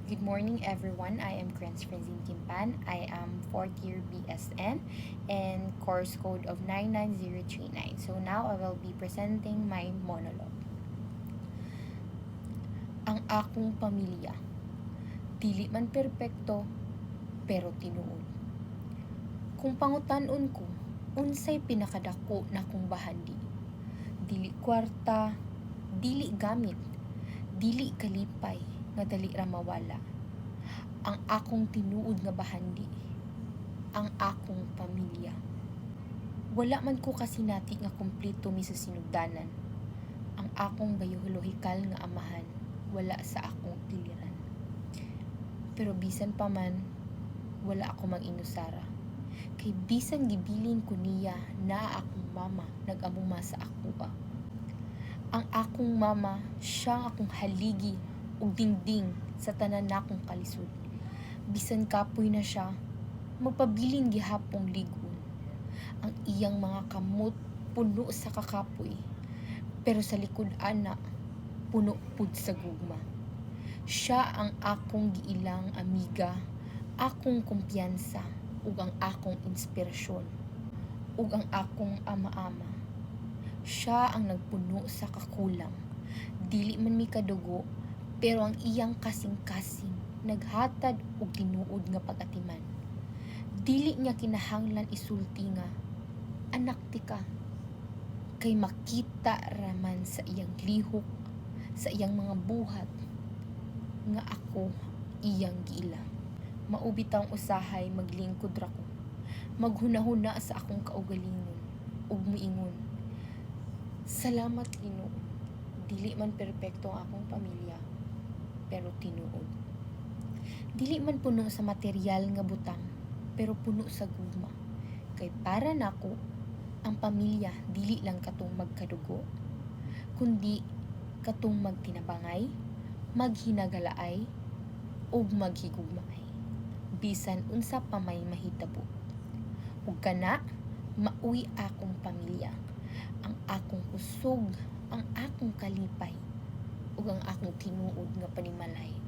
Good morning, everyone. I am Krenz Francine Kimpan. I am 4th year BSN and course code of 99039. So now I will be presenting my monologue. Ang akong pamilya. Dili man perpekto, pero tinuod. Kung pangutan-on ko, unsay pinakadako na kong bahandi. Dili kwarta, dili gamit, dili kalipay, nga dali ra mawala. Ang akong tinuod nga bahandi, ang akong pamilya. Wala man ko kasinati nga kumpleto mi sa sinugdanan. Ang akong biyolohikal nga amahan, wala sa akong tiliran. Pero bisan pa man, wala ako mag-inusara. Kay bisan gibilin ko niya na akong mama nag-amuma sa ako. Ang akong mama, siya akong haligi ug dingding sa tanan nakong kalisod. Bisan kapoy na siya, magpabilin gihapong ligon. Ang iyang mga kamot puno sa kakapoy, pero sa likod ana, puno pud sa gugma. Siya ang akong giilang amiga, akong kumpiyansa, ug ang akong inspirasyon, ug ang akong ama-ama. Siya ang nagpuno sa kakulang. Dili man mi kadugo, pero ang iyang kasing-kasing naghatad og tinuod nga pag-atiman. Dili niya kinahanglan isulti nga, anak ti ka. Kay makita raman sa iyang lihok, sa iyang mga buhat, nga ako iyang giila. Maubitang usahay maglingkod ra ko. Maghunahuna sa akong kaugalingon, ug muingon, salamat Ginoo. Dili man perpekto ang akong pamilya, pero tinuod. Dili man puno sa material nga butang, pero puno sa gugma. Kay para nako, ang pamilya dili lang katong magkadugo, kundi katong magtinabangay, maghinagalaay, ug maghigugmaay. Bisan unsa pa may mahitabo. Ug kana, mauwi akong pamilya. Ang akong kusog, ang akong kalipay, ug ang akong tinuod nga panimalay.